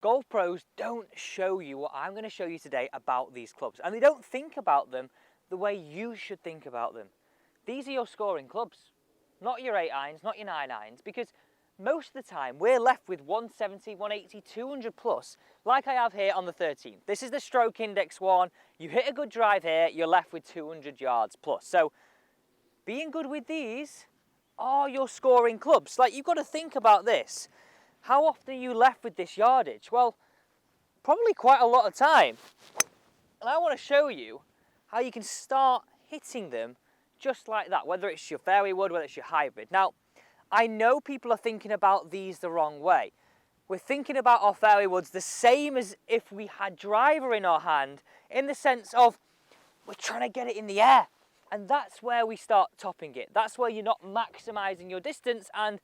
Golf pros don't show you what I'm going to show you today about these clubs, and they don't think about them the way you should think about them. These are your scoring clubs, not your 8 irons, not your 9 irons, because most of the time we're left with 170, 180, 200 plus, like I have here on the 13th. This is the stroke index one. You hit a good drive here, you're left with 200 yards plus. So being good with these are your scoring clubs. Like, you've got to think about this. How often are you left with this yardage? Well, probably quite a lot of time. And I want to show you how you can start hitting them just like that, whether it's your fairway wood, whether it's your hybrid. Now, I know people are thinking about these the wrong way. We're thinking about our fairway woods the same as if we had driver in our hand, in the sense of we're trying to get it in the air. And that's where we start topping it. That's where you're not maximising your distance and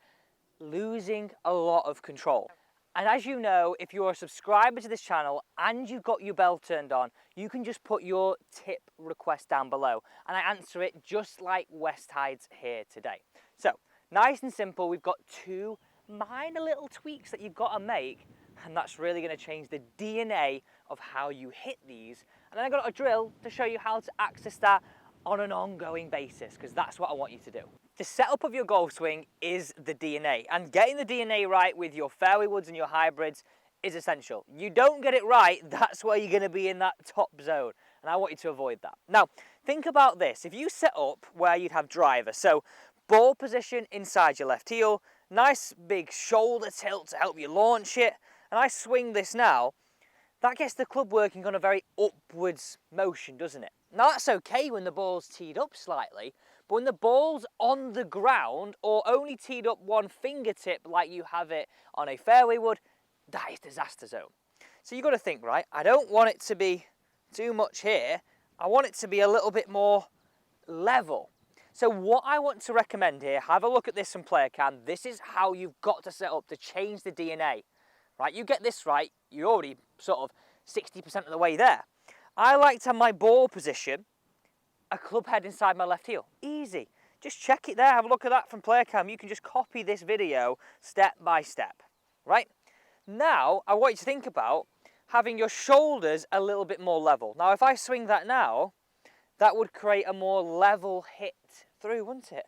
losing a lot of control. And as you know, if you're a subscriber to this channel and you've got your bell turned on, you can just put your tip request down below and I answer it just like West hides here today. So, nice and simple, we've got 2 minor little tweaks that you've got to make, and that's really going to change the DNA of how you hit these. And then I've got a drill to show you how to access that on an ongoing basis, because that's what I want you to do. The setup of your golf swing is the DNA, and getting the DNA right with your fairway woods and your hybrids is essential. You don't get it right, that's where you're going to be in that top zone, and I want you to avoid that. Now, think about this. If you set up where you'd have driver, so ball position inside your left heel, nice big shoulder tilt to help you launch it, and I swing this now, that gets the club working on a very upwards motion, doesn't it? Now, that's okay when the ball's teed up slightly, but when the ball's on the ground or only teed up one fingertip like you have it on a fairway wood, that is disaster zone. So you've got to think, right, I don't want it to be too much here. I want it to be a little bit more level. So what I want to recommend here, have a look at this from Player Cam. This is how you've got to set up to change the DNA. Right, you get this right, you're already sort of 60% of the way there. I like to have my ball position, a club head inside my left heel. Easy. Just check it there, have a look at that from Player Cam. You can just copy this video step by step, right? Now, I want you to think about having your shoulders a little bit more level. Now, if I swing that now, that would create a more level hit through, wouldn't it?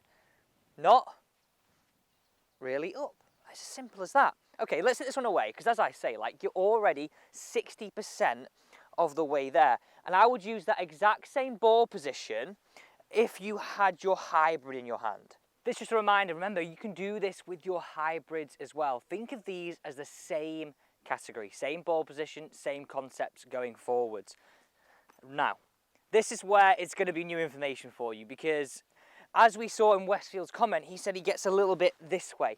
Not really up. It's as simple as that. Okay, let's hit this one away, because as I say, like, you're already 60% of the way there. And I would use that exact same ball position if you had your hybrid in your hand. This is just a reminder, remember, you can do this with your hybrids as well. Think of these as the same category, same ball position, same concepts going forwards. Now, this is where it's going to be new information for you, because as we saw in Westfield's comment, he said he gets a little bit this way.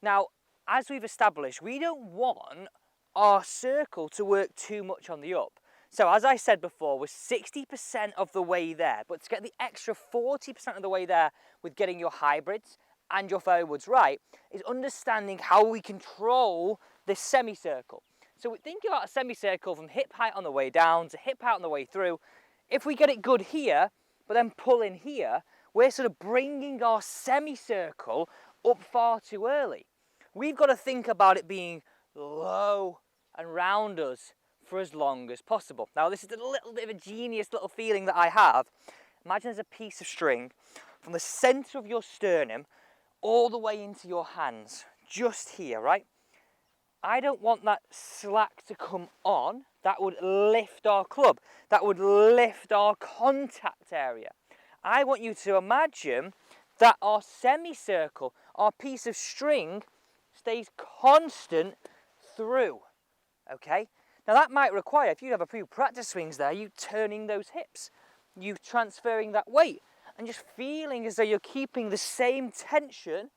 Now, as we've established, we don't want our circle to work too much on the up. So as I said before, we're 60% of the way there, but to get the extra 40% of the way there with getting your hybrids and your fairway woods right, is understanding how we control this semicircle. So we think about a semicircle from hip height on the way down to hip height on the way through. If we get it good here, but then pull in here, we're sort of bringing our semicircle up far too early. We've got to think about it being low and round us for as long as possible. Now, this is a little bit of a genius little feeling that I have. Imagine there's a piece of string from the center of your sternum all the way into your hands, just here, right? I don't want that slack to come on. That would lift our club. That would lift our contact area. I want you to imagine that our semicircle, our piece of string, stays constant through, okay? Now that might require, if you have a few practice swings there, you turning those hips, you transferring that weight, and just feeling as though you're keeping the same tension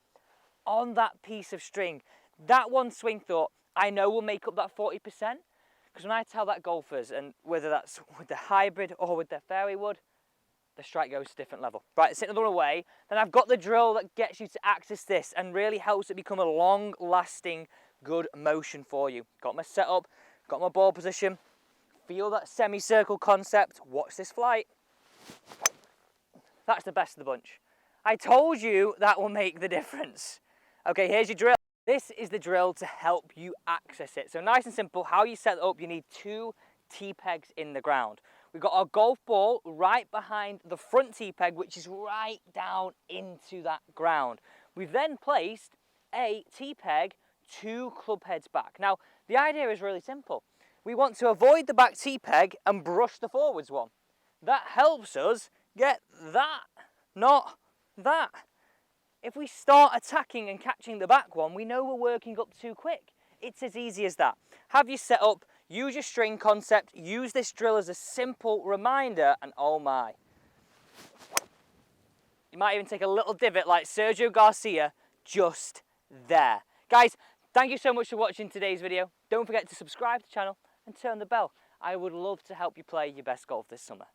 on that piece of string. That one swing thought, I know will make up that 40%, because when I tell that golfers, and whether that's with the hybrid or with their fairway wood, the strike goes to a different level. Right, it's another way. Then I've got the drill that gets you to access this and really helps it become a long-lasting, good motion for you. Got my setup, got my ball position, feel that semicircle concept, watch this flight. That's the best of the bunch. I told you that will make the difference. Okay, here's your drill. This is the drill to help you access it. So nice and simple, how you set it up, you need 2 T-pegs in the ground. We've got our golf ball right behind the front T-peg, which is right down into that ground. We've then placed a T-peg 2 club heads back. Now, the idea is really simple. We want to avoid the back T-peg and brush the forwards one. That helps us get that, not that. If we start attacking and catching the back one, we know we're working up too quick. It's as easy as that. Have your setup, use your string concept, use this drill as a simple reminder, and oh my. You might even take a little divot like Sergio Garcia just there. Guys, thank you so much for watching today's video. Don't forget to subscribe to the channel and turn the bell. I would love to help you play your best golf this summer.